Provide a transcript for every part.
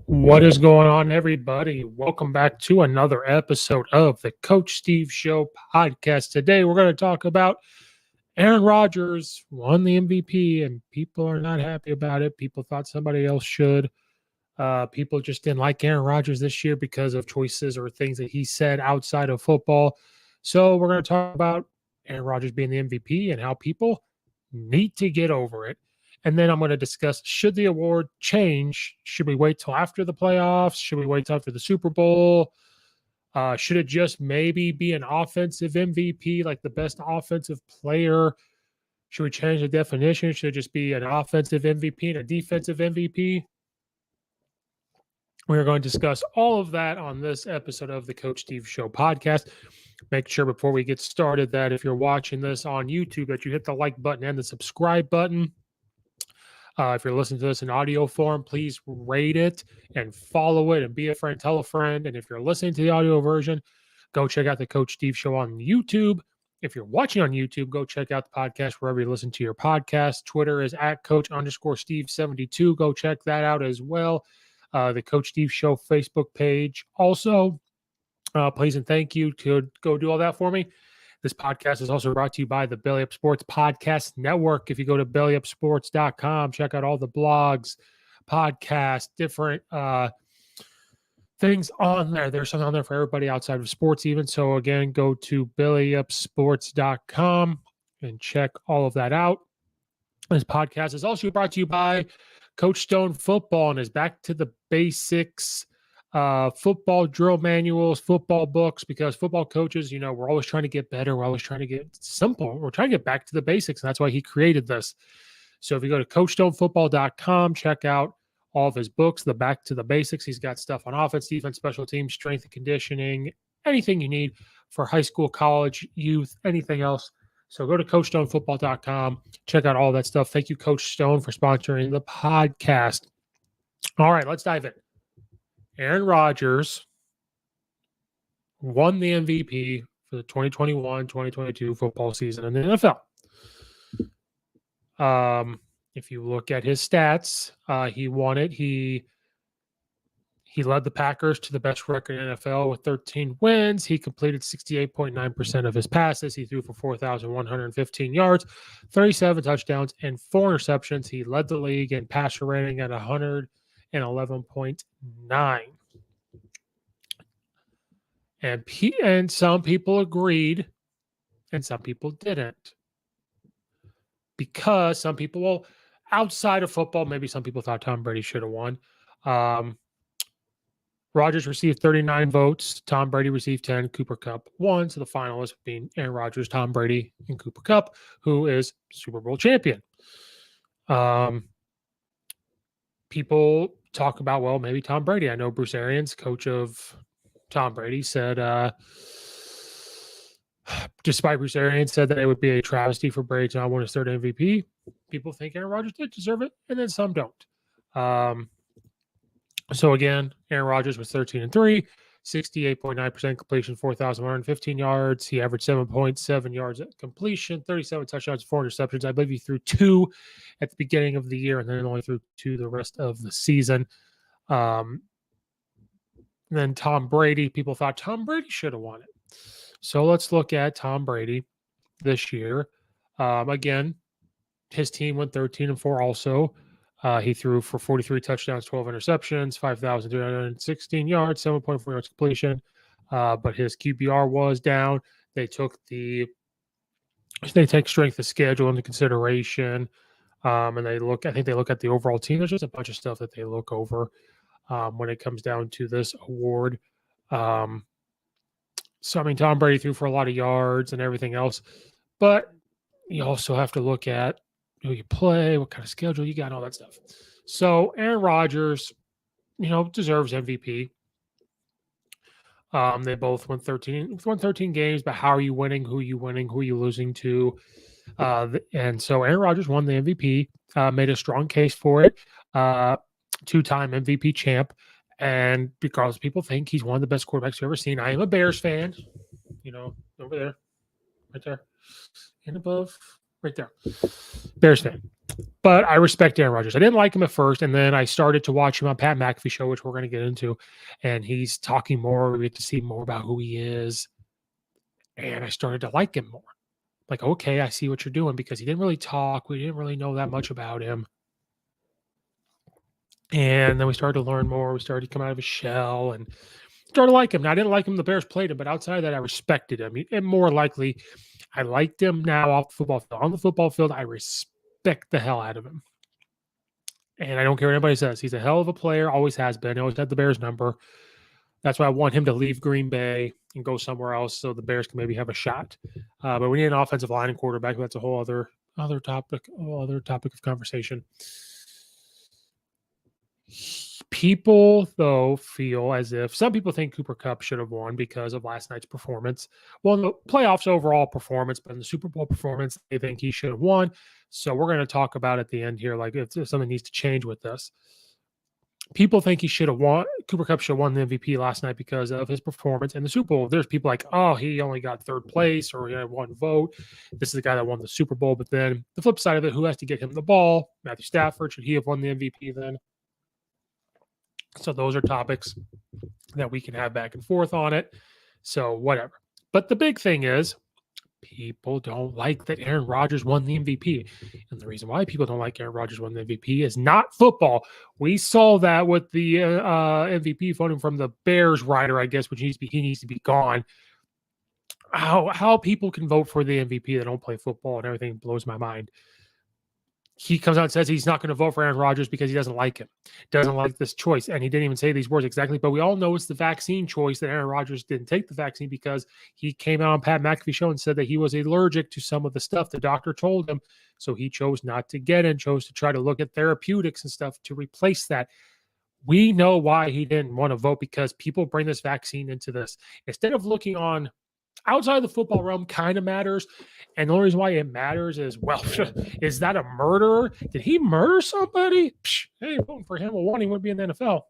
What is going on, everybody? Welcome back to another episode of the Coach Steve Show podcast. Today, we're going to talk about Aaron Rodgers won the MVP, and people are not happy about it. People thought somebody else should. People just didn't like Aaron Rodgers this year because of choices or things that he said outside of football. So, we're going to talk about Aaron Rodgers being the MVP and how people need to get over it. And then I'm going to discuss, should the award change? Should we wait till after the playoffs? Should we wait till after the Super Bowl? Should it just maybe be an offensive MVP, like the best offensive player? Should we change the definition? Should it just be an offensive MVP and a defensive MVP? We're going to discuss all of that on this episode of the Coach Steve Show podcast. Make sure before we get started that if you're watching this on YouTube, that you hit the like button and the subscribe button. If you're listening to this in audio form, please rate it and follow it and be a friend, tell a friend. And if you're listening to the audio version, go check out the Coach Steve Show on YouTube. If you're watching on YouTube, go check out the podcast wherever you listen to your podcast. Twitter is at Coach_Steve72. Go check that out as well. The Coach Steve Show Facebook page also. Please and thank you to go do all that for me. This podcast is also brought to you by the Belly Up Sports Podcast Network. If you go to bellyupsports.com, check out all the blogs, podcasts, different things on there. There's something on there for everybody outside of sports even. So again, go to bellyupsports.com and check all of that out. This podcast is also brought to you by Coach Stone Football and his Back to the Basics football drill manuals, football books, because football coaches, we're always trying to get better. We're always trying to get simple. We're trying to get back to the basics. And that's why he created this. So if you go to coachstonefootball.com, check out all of his books, the Back to the Basics. He's got stuff on offense, defense, special teams, strength and conditioning, anything you need for high school, college, youth, anything else. So go to coachstonefootball.com, check out all that stuff. Thank you, Coach Stone, for sponsoring the podcast. All right, let's dive in. Aaron Rodgers won the MVP for the 2021-2022 football season in the NFL. If you look at his stats, he won it. He led the Packers to the best record in NFL with 13 wins. He completed 68.9% of his passes. He threw for 4,115 yards, 37 touchdowns, and 4 interceptions. He led the league in passer rating at 111.9. And some people agreed and some people didn't. Because some people, well, outside of football, maybe some people thought Tom Brady should have won. Rodgers received 39 votes. Tom Brady received 10. Cooper Kupp won. So the finalists being Aaron Rodgers, Tom Brady, and Cooper Kupp, who is Super Bowl champion. People talk about, well, maybe Tom Brady. I know Bruce Arians, coach of Tom Brady, said, despite Bruce Arians said that it would be a travesty for Brady to not win his third MVP, people think Aaron Rodgers did deserve it, and then some don't. So again, Aaron Rodgers was 13-3, 68.9% completion, 4,115 yards. He averaged 7.7 yards at completion, 37 touchdowns, 4 interceptions. I believe he threw 2 at the beginning of the year and then only threw 2 the rest of the season. Then Tom Brady, people thought Tom Brady should have won it. So let's look at Tom Brady this year. Again, his team went 13-4 also. He threw for 43 touchdowns, 12 interceptions, 5,316 yards, 7.4 yards completion. But his QBR was down. They take strength of schedule into consideration. And I think they look at the overall team. There's just a bunch of stuff that they look over when it comes down to this award. So, Tom Brady threw for a lot of yards and everything else. But you also have to look at who you play, what kind of schedule you got, all that stuff. So Aaron Rodgers, deserves MVP. They both won 13 games, but how are you winning? Who are you winning? Who are you losing to? And so Aaron Rodgers won the MVP, made a strong case for it. 2-time MVP champ. And because people think he's one of the best quarterbacks you've ever seen. I am a Bears fan, over there, right there, and above, right there. Bears fan. But I respect Aaron Rodgers. I didn't like him at first, and then I started to watch him on Pat McAfee show, which we're going to get into, and he's talking more. We get to see more about who he is, and I started to like him more. Like, okay, I see what you're doing, because he didn't really talk. We didn't really know that much about him. And then we started to learn more. We started to come out of his shell and started to like him. Now, I didn't like him. The Bears played him, but outside of that, I respected him. And more likely, I liked him now off the football field. On the football field, I respect the hell out of him. And I don't care what anybody says. He's a hell of a player, always has been. Always had the Bears number. That's why I want him to leave Green Bay and go somewhere else so the Bears can maybe have a shot. But we need an offensive line and quarterback. That's a whole other topic of conversation. People, though, feel as if some people think Cooper Kupp should have won because of last night's performance. Well, in the playoffs overall performance, but in the Super Bowl performance, they think he should have won. So we're going to talk about at the end here, like if something needs to change with this. People think he should have won. Cooper Kupp should have won the MVP last night because of his performance in the Super Bowl. There's people like, oh, he only got third place or he had one vote. This is the guy that won the Super Bowl. But then the flip side of it, who has to get him the ball? Matthew Stafford. Should he have won the MVP then? So those are topics that we can have back and forth on it. So whatever. But the big thing is, people don't like that Aaron Rodgers won the MVP. And the reason why people don't like Aaron Rodgers won the MVP is not football. We saw that with the MVP voting from the Bears writer, I guess, which he needs to be gone. How people can vote for the MVP that don't play football and everything blows my mind. He comes out and says he's not going to vote for Aaron Rodgers because he doesn't like him, doesn't like this choice. And he didn't even say these words exactly, but we all know it's the vaccine choice that Aaron Rodgers didn't take the vaccine because he came out on Pat McAfee show and said that he was allergic to some of the stuff the doctor told him. So he chose not to get it, chose to try to look at therapeutics and stuff to replace that. We know why he didn't want to vote, because people bring this vaccine into this. Instead of looking on outside of the football realm kind of matters. And the only reason why it matters is, well, is that a murderer? Did he murder somebody? Hey, voting for him. Well, one, he wouldn't be in the NFL.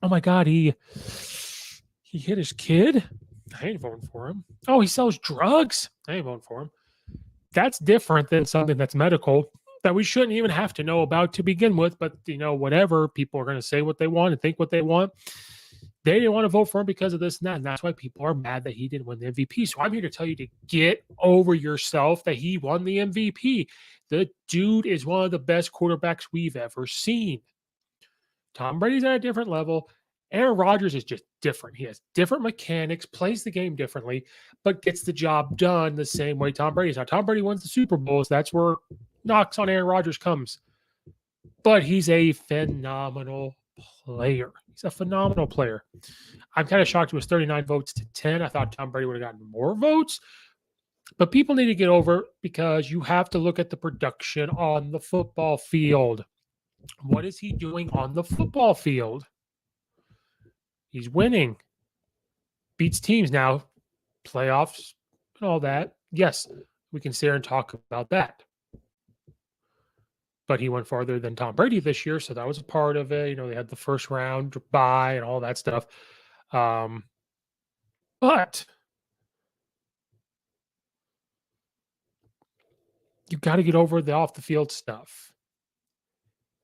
Oh my God, he hit his kid? I ain't voting for him. Oh, he sells drugs? I ain't voting for him. That's different than something that's medical that we shouldn't even have to know about to begin with. But, whatever, people are going to say what they want and think what they want. They didn't want to vote for him because of this and that. And that's why people are mad that he didn't win the MVP. So I'm here to tell you to get over yourself that he won the MVP. The dude is one of the best quarterbacks we've ever seen. Tom Brady's at a different level. Aaron Rodgers is just different. He has different mechanics, plays the game differently, but gets the job done the same way Tom Brady is. Now, Tom Brady wins the Super Bowls. That's where knocks on Aaron Rodgers comes. But he's a phenomenal player. He's a phenomenal player. I'm kind of shocked it was 39 votes to 10. I thought Tom Brady would have gotten more votes. But people need to get over it, because you have to look at the production on the football field. What is he doing on the football field? He's winning. Beats teams now. Playoffs and all that. Yes, we can sit here and talk about that. But he went farther than Tom Brady this year, so that was a part of it. They had the first round bye and all that stuff. But you got to get over the off-the-field stuff.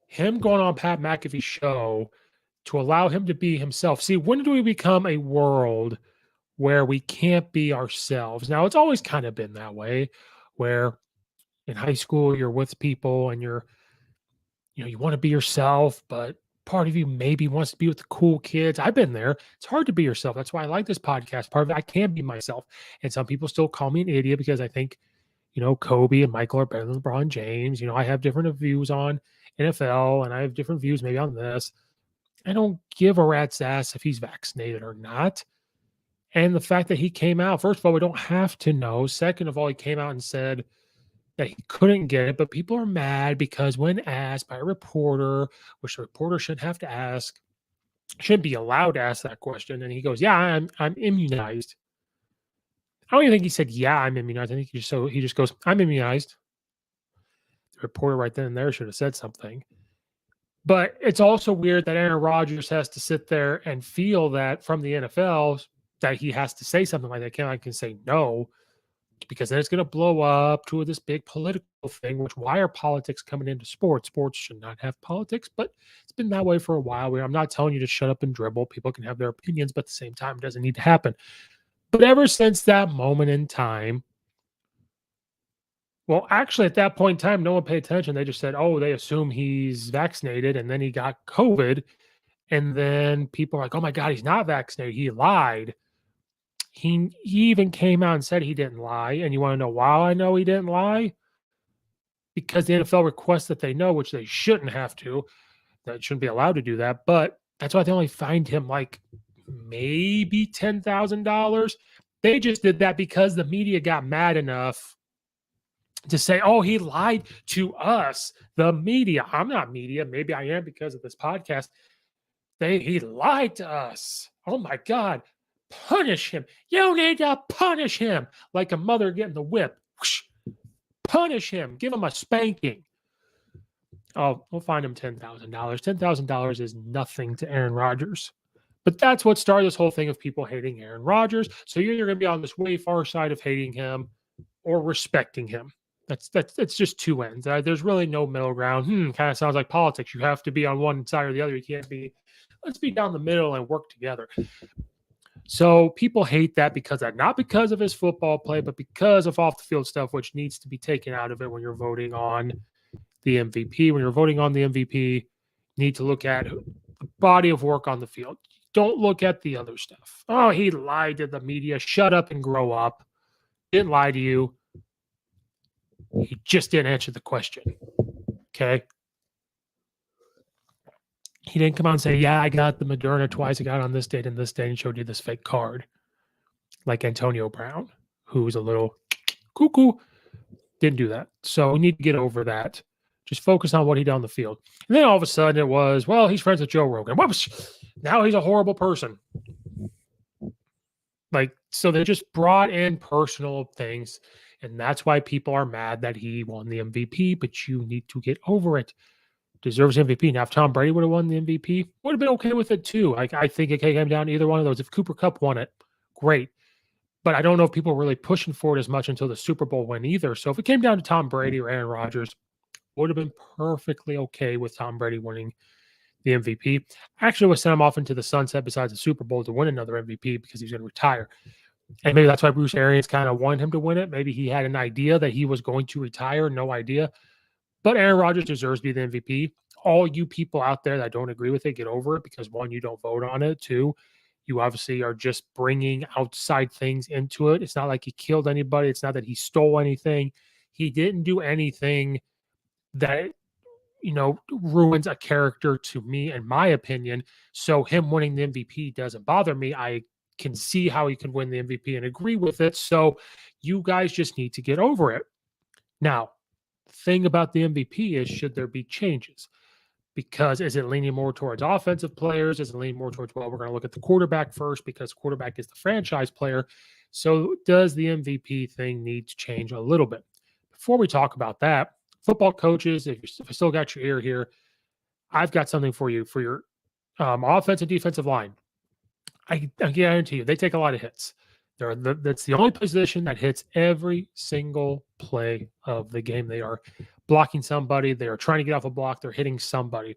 Him going on Pat McAfee's show to allow him to be himself. See, when do we become a world where we can't be ourselves? Now, it's always kind of been that way, where in high school you're with people and you want to be yourself, but part of you maybe wants to be with the cool kids. I've been there. It's hard to be yourself. That's why I like this podcast. Part of it, I can be myself. And some people still call me an idiot because I think, Kobe and Michael are better than LeBron James. I have different views on NFL and I have different views maybe on this. I don't give a rat's ass if he's vaccinated or not. And the fact that he came out, first of all, we don't have to know. Second of all, he came out and said that he couldn't get it, but people are mad because when asked by a reporter, which the reporter shouldn't have to ask, shouldn't be allowed to ask that question, and he goes, "Yeah, I'm immunized." I don't even think he said, "Yeah, I'm immunized." I think he just goes, "I'm immunized." The reporter right then and there should have said something. But it's also weird that Aaron Rodgers has to sit there and feel that from the NFL that he has to say something like that. I can say no. because then it's going to blow up to this big political thing, which why are politics coming into sports? Sports should not have politics, but it's been that way for a while. I'm not telling you to shut up and dribble. People can have their opinions, but at the same time, it doesn't need to happen. But ever since that moment in time, well, actually, at that point in time, no one paid attention. They just said, oh, they assume he's vaccinated, and then he got COVID. And then people are like, oh my God, he's not vaccinated. He lied. He even came out and said he didn't lie. And you want to know why I know he didn't lie? Because the NFL requests that they know, which they shouldn't have to. That shouldn't be allowed to do that. But that's why they only fined him like maybe $10,000. They just did that because the media got mad enough to say, oh, he lied to us, the media. I'm not media. Maybe I am because of this podcast. He lied to us. Oh my God. Punish him. You need to punish him. Like a mother getting the whip. Whoosh. Punish him. Give him a spanking. Oh, we'll find him $10,000. $10,000 is nothing to Aaron Rodgers. But that's what started this whole thing of people hating Aaron Rodgers. So you're either going to be on this way far side of hating him or respecting him. It's just two ends. There's really no middle ground. Kind of sounds like politics. You have to be on one side or the other. You can't be, let's be down the middle and work together. So people hate that because of that, not because of his football play, but because of off the field stuff, which needs to be taken out of it when you're voting on the MVP. When you're voting on the MVP, you need to look at the body of work on the field. Don't look at the other stuff. Oh, he lied to the media. Shut up and grow up. Didn't lie to you. He just didn't answer the question. Okay. He didn't come out and say, yeah, I got the Moderna twice. I got it on this date and this date and showed you this fake card. Like Antonio Brown, who's a little cuckoo. Didn't do that. So we need to get over that. Just focus on what he did on the field. And then all of a sudden it was, well, he's friends with Joe Rogan. Whoops. Now he's a horrible person. Like, so they just brought in personal things. And that's why people are mad that he won the MVP, but you need to get over it. Deserves MVP. Now, if Tom Brady would have won the MVP, would have been okay with it too. Like, I think it came down to either one of those. If Cooper Kupp won it, great. But I don't know if people were really pushing for it as much until the Super Bowl win either. So if it came down to Tom Brady or Aaron Rodgers, would have been perfectly okay with Tom Brady winning the MVP. Actually, would send him off into the sunset besides the Super Bowl to win another MVP because he's going to retire. And maybe that's why Bruce Arians kind of wanted him to win it. Maybe he had an idea that he was going to retire, no idea. But Aaron Rodgers deserves to be the MVP. All you people out there that don't agree with it, get over it because, one, you don't vote on it. Two, you obviously are just bringing outside things into it. It's not like he killed anybody. It's not that he stole anything. He didn't do anything that, ruins a character to me, in my opinion. So him winning the MVP doesn't bother me. I can see how he could win the MVP and agree with it. So you guys just need to get over it. Now, the thing about the MVP is, should there be changes? Because is it leaning more towards offensive players? Is it leaning more towards, well, we're going to look at the quarterback first because quarterback is the franchise player. So does the MVP thing need to change a little bit? Before we talk about that, football coaches, if you still got your ear here, I've got something for you for your offensive and defensive line. I guarantee you, they take a lot of hits. That's the only position that hits every single play of the game. They are blocking somebody. They are trying to get off a block. They're hitting somebody.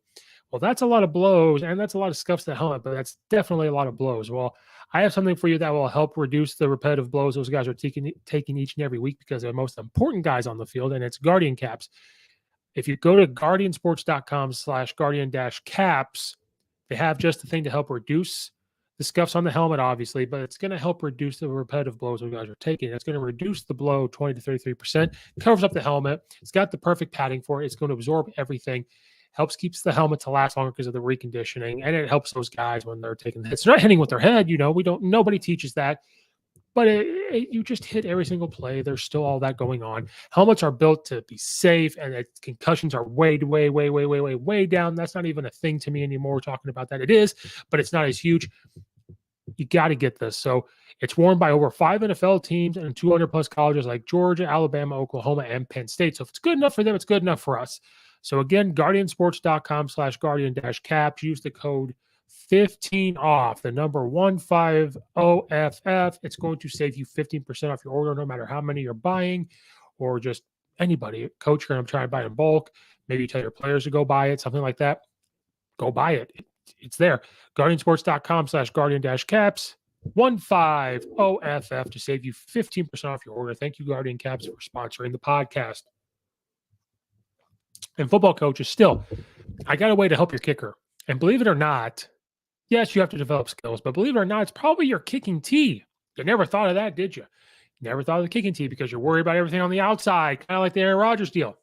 Well, that's a lot of blows, and that's a lot of scuffs to the helmet, but that's definitely a lot of blows. Well, I have something for you that will help reduce the repetitive blows those guys are taking each and every week because they're the most important guys on the field, and it's Guardian Caps. If you go to guardiansports.com/guardian-caps, they have just the thing to help reduce the scuffs on the helmet, obviously, but it's going to help reduce the repetitive blows those guys are taking. It's going to reduce the blow 20 to 33%, covers up the helmet. It's got the perfect padding for it. It's going to absorb everything, helps keeps the helmet to last longer because of the reconditioning, and it helps those guys when they're taking the hits. They're not hitting with their head, nobody teaches that, but you just hit every single play. There's still all that going on. Helmets are built to be safe, and concussions are way down. That's not even a thing to me anymore. We're talking about that. It is, but it's not as huge. You got to get this. So it's worn by over 5 NFL teams and 200 plus colleges like Georgia, Alabama, Oklahoma, and Penn State. So if it's good enough for them, it's good enough for us. So again, guardiansports.com/guardian-caps. Use the code 15 off, the number 150FF. It's going to save you 15% off your order, no matter how many you're buying, or just anybody. Coach, you're going to try and buy in bulk. Maybe you tell your players to go buy it, something like that. Go buy it. It's there. Guardiansports.com/Guardian-Caps. 150FF to save you 15% off your order. Thank you, Guardian Caps, for sponsoring the podcast. And football coaches, still, I got a way to help your kicker. And believe it or not, yes, you have to develop skills, but believe it or not, it's probably your kicking tee. You never thought of that, did you? Never thought of the kicking tee because you're worried about everything on the outside, kind of like the Aaron Rodgers deal.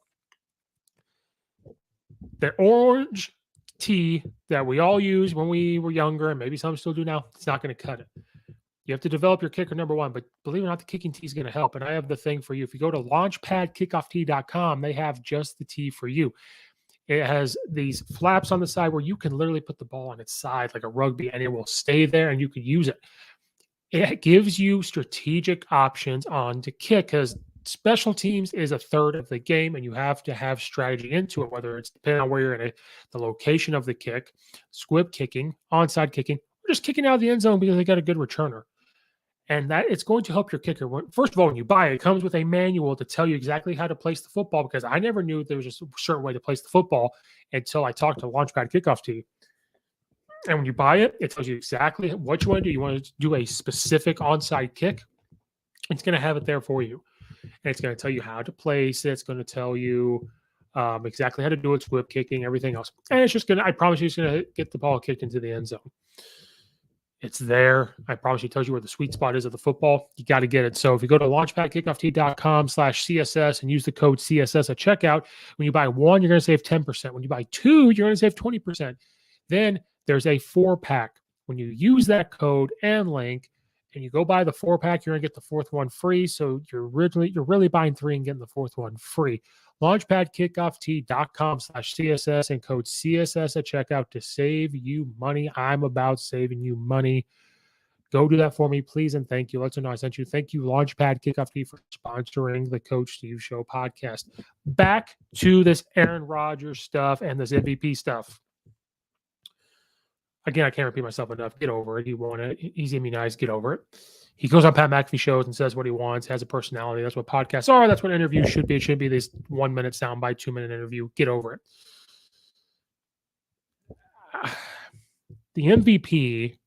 The orange tee that we all used when we were younger, and maybe some still do now, it's not going to cut it. You have to develop your kicker, number one, but believe it or not, the kicking tee is going to help. And I have the thing for you. If you go to launchpadkickoff.com, they have just the tee for you. It has these flaps on the side where you can literally put the ball on its side like a rugby, and it will stay there and you can use it. It gives you strategic options on to kick, because special teams is a third of the game, and you have to have strategy into it, whether it's depending on where you're in the location of the kick, squib kicking, onside kicking, or just kicking out of the end zone because they got a good returner. And that it's going to help your kicker. First of all, when you buy it, it comes with a manual to tell you exactly how to place the football, because I never knew there was a certain way to place the football until I talked to Launchpad Kickoff team. And when you buy it, it tells you exactly what you want to do. You want to do a specific onside kick, it's going to have it there for you. And it's going to tell you how to place it. It's going to tell you exactly how to do it, squib kicking, everything else. And it's just going to, I promise you, it's going to get the ball kicked into the end zone. It's there. I promise you, it tells you where the sweet spot is of the football. You got to get it. So if you go to launchpadkickoff.com/CSS and use the code CSS at checkout, when you buy one, you're going to save 10%. When you buy two, you're going to save 20%. Then there's a 4-pack. When you use that code and link and you go buy the 4-pack, you're going to get the fourth one free. So you're really buying 3 and getting the fourth one free. Launchpadkickoff.com/CSS and code CSS at checkout to save you money. I'm about saving you money. Go do that for me, please, and thank you. Let us know I sent you. Thank you, Launchpad Kickoff T, for sponsoring the Coach Steve Show podcast. Back to this Aaron Rodgers stuff and this MVP stuff. Again, I can't repeat myself enough. Get over it. He's immunized. Get over it. He goes on Pat McAfee shows and says what he wants, has a personality. That's what podcasts are. That's what interviews should be. It should be this 1-minute soundbite, 2-minute interview. Get over it. The MVP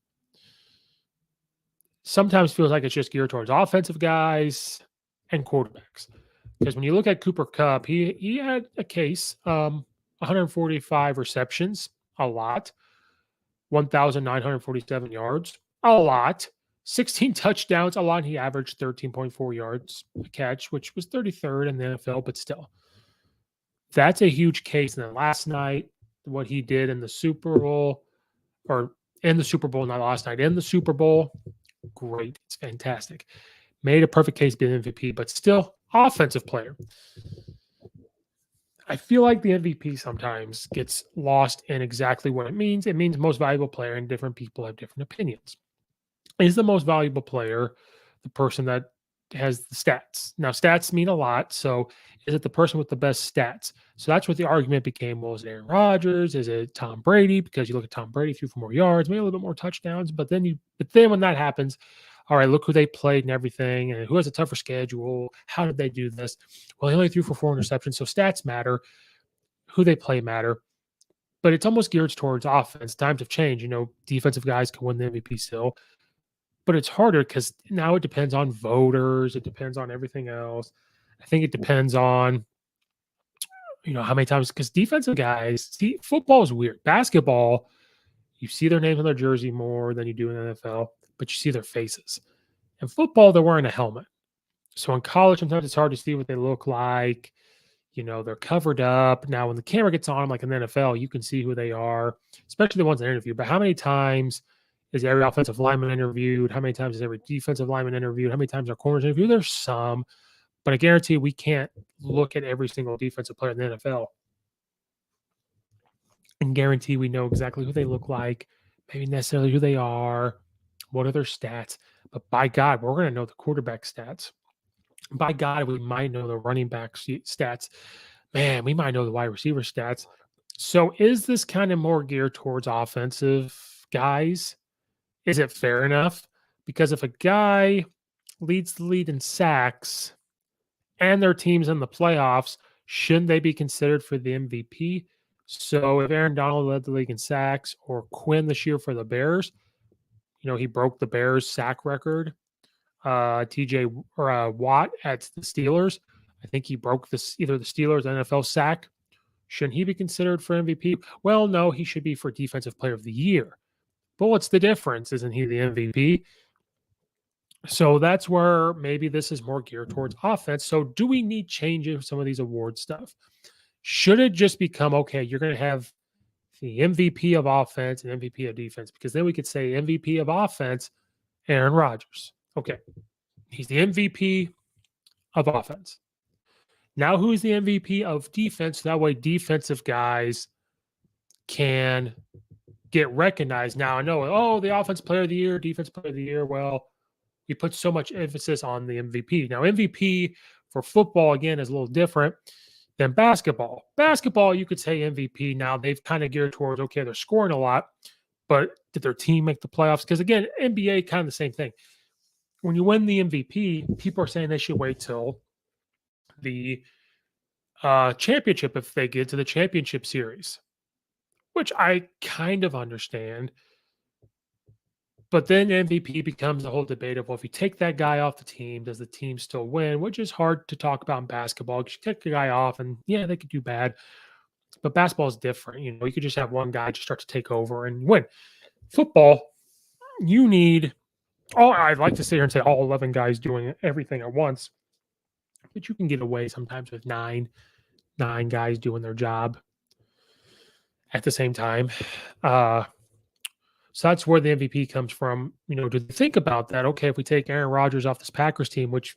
sometimes feels like it's just geared towards offensive guys and quarterbacks. Because when you look at Cooper Kupp, he had a case, 145 receptions, a lot. 1,947 yards, a lot. 16 touchdowns, a lot. He averaged 13.4 yards a catch, which was 33rd in the NFL, but still. That's a huge case. And then last night, what he did in the Super Bowl, not last night, in the Super Bowl, great. It's fantastic. Made a perfect case being MVP, but still offensive player. I feel like the MVP sometimes gets lost in exactly what it means. It means most valuable player, and different people have different opinions. Is the most valuable player the person that has the stats? Now, stats mean a lot. So is it the person with the best stats? So that's what the argument became. Well, is it Aaron Rodgers? Is it Tom Brady? Because you look at Tom Brady, threw for more yards, maybe a little bit more touchdowns. But then when that happens, all right, look who they played and everything, and who has a tougher schedule. How did they do this? Well, he only threw for 4 interceptions, so stats matter. Who they play matter. But it's almost geared towards offense. Times have changed. Defensive guys can win the MVP still. But it's harder because now it depends on voters. It depends on everything else. I think it depends on, how many times, because defensive guys, football is weird. Basketball, you see their names on their jersey more than you do in the NFL, but you see their faces. In football, they're wearing a helmet. So in college, sometimes it's hard to see what they look like. They're covered up. Now, when the camera gets on them, like in the NFL, you can see who they are, especially the ones that interview. But how many times is every offensive lineman interviewed? How many times is every defensive lineman interviewed? How many times are corners interviewed? There's some, but I guarantee we can't look at every single defensive player in the NFL and guarantee we know exactly who they look like, maybe necessarily who they are, what are their stats. But by God, we're going to know the quarterback stats. By God, we might know the running back stats. Man, we might know the wide receiver stats. So is this kind of more geared towards offensive guys, is it fair enough? Because if a guy leads the lead in sacks and their team's in the playoffs, shouldn't they be considered for the MVP? So if Aaron Donald led the league in sacks or Quinn this year for the Bears, he broke the Bears sack record. TJ or Watt at the Steelers, I think he broke either the Steelers or NFL sack. Shouldn't he be considered for MVP? Well, no, he should be for Defensive Player of the Year. But what's the difference? Isn't he the MVP? So that's where maybe this is more geared towards offense. So do we need change in some of these award stuff? Should it just become, okay, you're going to have the MVP of offense and MVP of defense? Because then we could say MVP of offense, Aaron Rodgers. Okay, he's the MVP of offense. Now who is the MVP of defense? That way defensive guys can get recognized. Now I know, the offense player of the year, defense player of the year. Well, you put so much emphasis on the MVP. Now MVP for football, again, is a little different than basketball. Basketball, you could say MVP. Now they've kind of geared towards, okay, they're scoring a lot, but did their team make the playoffs? Because again, NBA, kind of the same thing. When you win the MVP, people are saying they should wait till the championship if they get to the championship series, which I kind of understand. But then MVP becomes the whole debate of, well, if you take that guy off the team, does the team still win? Which is hard to talk about in basketball. You take the guy off and, yeah, they could do bad. But basketball is different. You could just have one guy just start to take over and win. Football, you need I'd like to sit here and say all 11 guys doing everything at once. But you can get away sometimes with nine guys doing their job at the same time. So that's where the MVP comes from. To think about that, okay, if we take Aaron Rodgers off this Packers team, which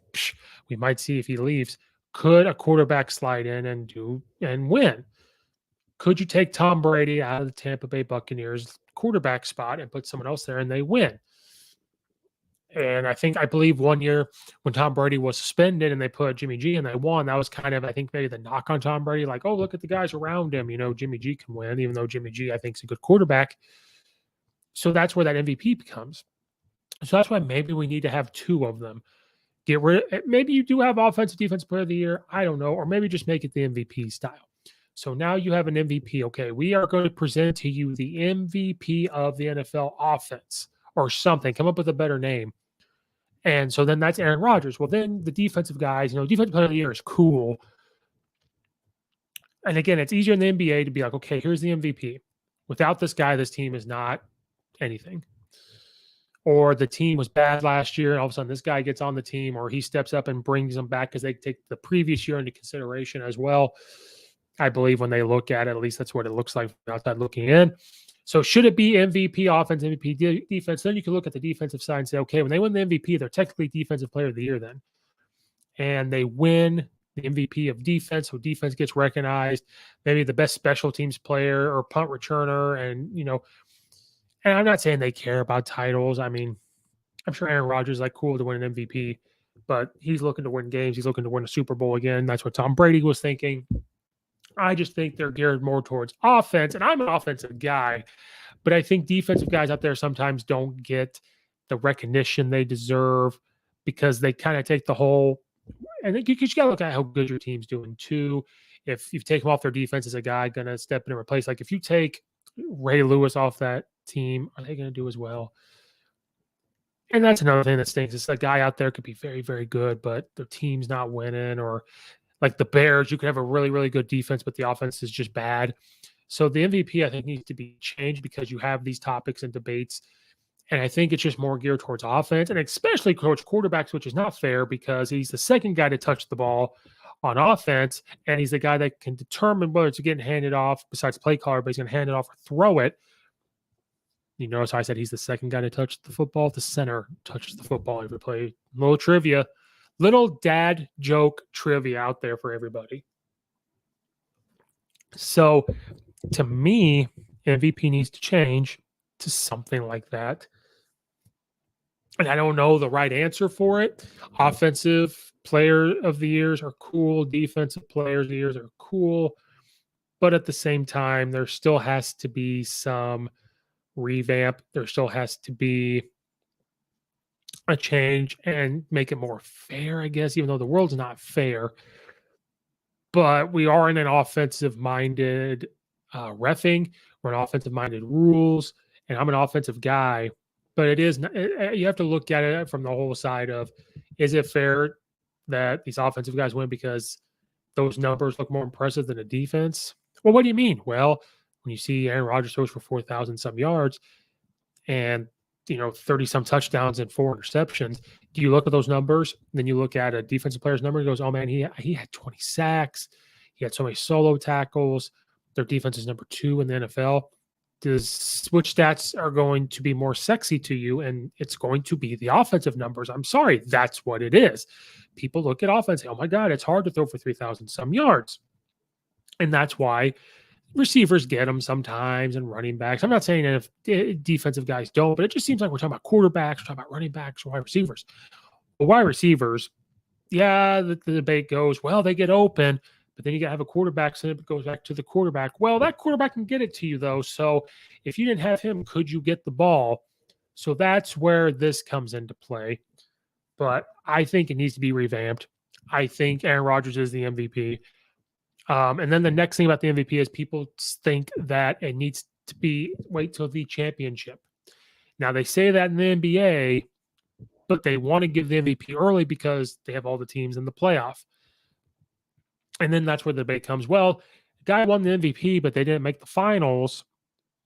we might see if he leaves, could a quarterback slide in and win? Could you take Tom Brady out of the Tampa Bay Buccaneers quarterback spot and put someone else there and they win? And I believe one year when Tom Brady was suspended and they put Jimmy G and they won, that was kind of, I think, maybe the knock on Tom Brady, like, oh, look at the guys around him. Jimmy G can win, even though Jimmy G, I think, is a good quarterback. So that's where that MVP becomes. So that's why maybe we need to have two of them. Maybe you do have offensive defense player of the year. I don't know. Or maybe just make it the MVP style. So now you have an MVP. Okay, we are going to present to you the MVP of the NFL offense or something. Come up with a better name. And so then that's Aaron Rodgers. Well, then the defensive guys, defensive player of the year is cool. And again, it's easier in the NBA to be like, okay, here's the MVP. Without this guy, this team is not anything. Or the team was bad last year, and all of a sudden this guy gets on the team, or he steps up and brings them back because they take the previous year into consideration as well. I believe when they look at it, at least that's what it looks like from outside looking in. So should it be MVP offense, MVP defense? Then you can look at the defensive side and say, okay, when they win the MVP, they're technically defensive player of the year then. And they win the MVP of defense, so defense gets recognized, maybe the best special teams player or punt returner, and and I'm not saying they care about titles. I mean, I'm sure Aaron Rodgers is like cool to win an MVP, but he's looking to win games. He's looking to win a Super Bowl again. That's what Tom Brady was thinking. I just think they're geared more towards offense, and I'm an offensive guy, but I think defensive guys out there sometimes don't get the recognition they deserve because they kind of take the whole, and you got to look at how good your team's doing too. If you take them off their defense, is a guy going to step in and replace? Like if you take Ray Lewis off that team, are they going to do as well? And that's another thing that stinks. It's a guy out there could be very, very good, but their team's not winning. Or like the Bears, you could have a really, really good defense, but the offense is just bad. So the MVP, I think, needs to be changed because you have these topics and debates. And I think it's just more geared towards offense and especially towards quarterbacks, which is not fair because he's the second guy to touch the ball on offense. And he's the guy that can determine whether it's getting handed off besides play caller, but he's going to hand it off or throw it. You notice I said he's the second guy to touch the football. The center touches the football every play. Little trivia, little dad joke trivia out there for everybody. So to me, MVP needs to change to something like that. And I don't know the right answer for it. Offensive player of the years are cool. Defensive players of the years are cool. But at the same time, there still has to be some revamp. There still has to be a change and make it more fair, I guess, even though the world's not fair. But we are in an offensive-minded reffing. We're in offensive-minded rules, and I'm an offensive guy. But it is you have to look at it from the whole side of, is it fair that these offensive guys win because those numbers look more impressive than a defense? Well, what do you mean? Well, when you see Aaron Rodgers throws for 4,000 some yards and 30 some touchdowns and 4 interceptions, do you look at those numbers? Then you look at a defensive player's number and goes, oh man, he had 20 sacks. He had so many solo tackles. Their defense is number 2 in the NFL. Which stats are going to be more sexy to you? And it's going to be the offensive numbers. I'm sorry, that's what it is. People look at offense and say, oh my God, it's hard to throw for 3,000 some yards. And that's why receivers get them sometimes and running backs. I'm not saying that if defensive guys don't, but it just seems like we're talking about quarterbacks, we're talking about running backs, wide receivers. Well, wide receivers, yeah, the debate goes, well, they get open, but then you got to have a quarterback, so it goes back to the quarterback. Well, that quarterback can get it to you, though. So if you didn't have him, could you get the ball? So that's where this comes into play. But I think it needs to be revamped. I think Aaron Rodgers is the MVP. And then the next thing about the MVP is people think that it needs to be wait till the championship. Now, they say that in the NBA, but they want to give the MVP early because they have all the teams in the playoff. And then that's where the debate comes. Well, the guy won the MVP, but they didn't make the finals,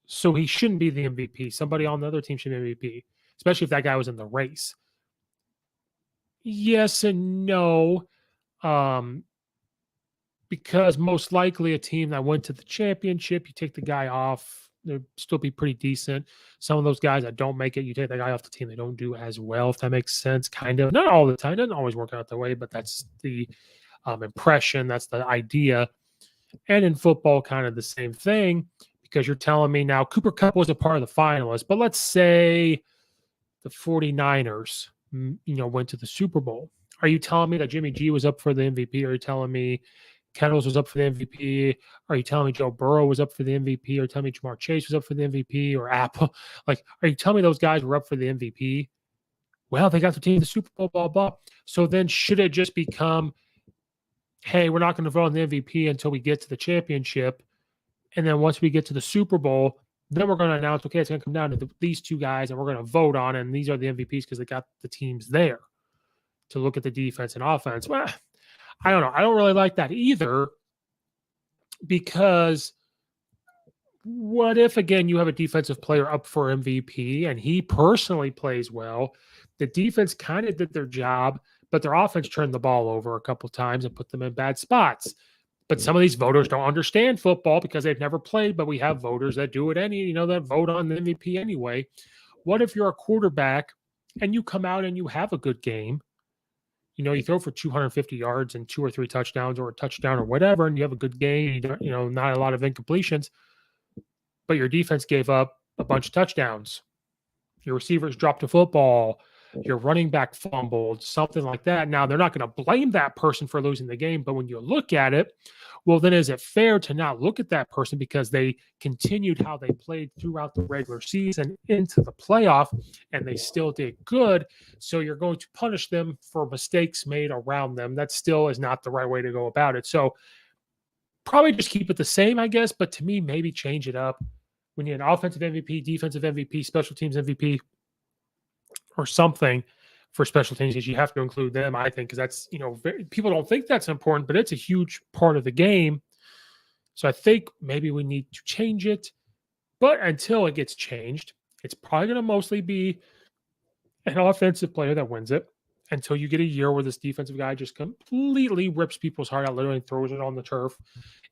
so he shouldn't be the MVP. Somebody on the other team should be MVP, especially if that guy was in the race. Yes and no. Because most likely a team that went to the championship, you take the guy off, they'll still be pretty decent. Some of those guys that don't make it, you take the guy off the team, they don't do as well, if that makes sense, kind of. Not all the time. It doesn't always work out that way, but that's the impression. That's the idea. And in football, kind of the same thing, because you're telling me now Cooper Kupp was a part of the finalists, but let's say the 49ers, went to the Super Bowl. Are you telling me that Jimmy G was up for the MVP? Are you telling me Kettles was up for the MVP? Are you telling me Joe Burrow was up for the MVP? Are you telling me Jamar Chase was up for the MVP or Apple? Like, are you telling me those guys were up for the MVP? Well, they got the team in the Super Bowl, blah, blah. So then should it just become, hey, we're not going to vote on the MVP until we get to the championship. And then once we get to the Super Bowl, then we're going to announce, okay, it's going to come down to these two guys and we're going to vote on it. And these are the MVPs because they got the teams there to look at the defense and offense. Well, I don't know. I don't really like that either, because what if, again, you have a defensive player up for MVP and he personally plays well? The defense kind of did their job, but their offense turned the ball over a couple of times and put them in bad spots. But some of these voters don't understand football because they've never played, but we have voters that do it that vote on the MVP anyway. What if you're a quarterback and you come out and you have a good game? You throw for 250 yards and 2 or 3 touchdowns or a touchdown or whatever, and you have a good game, not a lot of incompletions, but your defense gave up a bunch of touchdowns. Your receivers dropped a football, your running back fumbled, something like that. Now, they're not going to blame that person for losing the game, but when you look at it, well, then is it fair to not look at that person because they continued how they played throughout the regular season into the playoff and they still did good? So you're going to punish them for mistakes made around them. That still is not the right way to go about it. So probably just keep it the same, I guess, but to me, maybe change it up. We need an offensive MVP, defensive MVP, special teams MVP, or something for special teams, because you have to include them, I think, because that's, people don't think that's important, but it's a huge part of the game. So I think maybe we need to change it. But until it gets changed, it's probably going to mostly be an offensive player that wins it until you get a year where this defensive guy just completely rips people's heart out, literally throws it on the turf.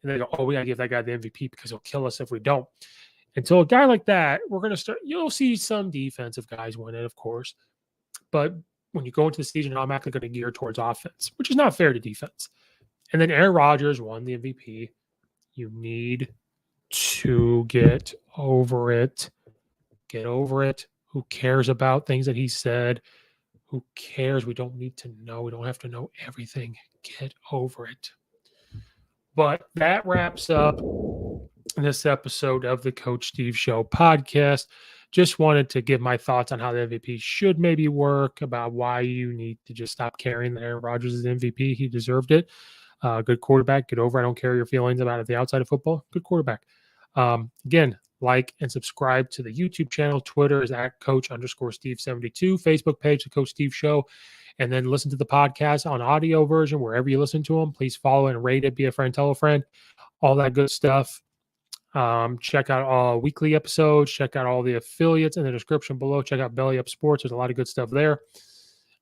And they go, oh, we got to give that guy the MVP because he'll kill us if we don't. Until a guy like that, we're going to start, you'll see some defensive guys win it, of course. But when you go into the season, you're automatically going to gear towards offense, which is not fair to defense. And then Aaron Rodgers won the MVP. You need to get over it. Get over it. Who cares about things that he said? Who cares? We don't need to know. We don't have to know everything. Get over it. But that wraps up this episode of the Coach Steve Show podcast. Just wanted to give my thoughts on how the MVP should maybe work, about why you need to just stop caring that Aaron Rodgers is the MVP. He deserved it. Good quarterback. Get over. I don't care your feelings about it. The outside of football. Good quarterback. Again, like and subscribe to the YouTube channel. Twitter is at Coach_Steve72. Facebook page, the Coach Steve Show. And then listen to the podcast on audio version wherever you listen to them. Please follow and rate it. Be a friend, tell a friend. All that good stuff. Check out all weekly episodes. Check out all the affiliates in the description below. Check out Belly Up Sports. There's a lot of good stuff there.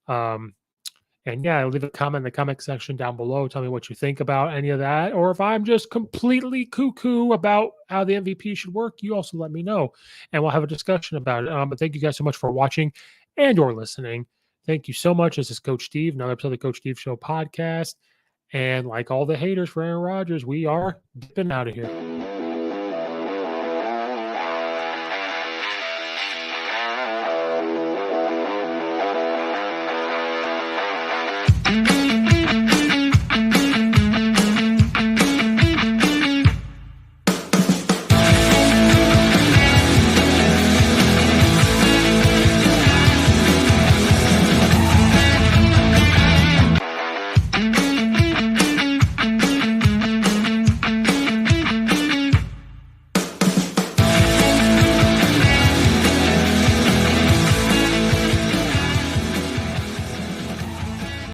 And yeah, leave a comment in the comment section down below. Tell me what you think about any of that. Or if I'm just completely cuckoo about how the MVP should work, you also let me know. And we'll have a discussion about it. But thank you guys so much for watching and or listening. Thank you so much. This is Coach Steve, another episode of the Coach Steve Show podcast. And like all the haters for Aaron Rodgers, we are dipping out of here.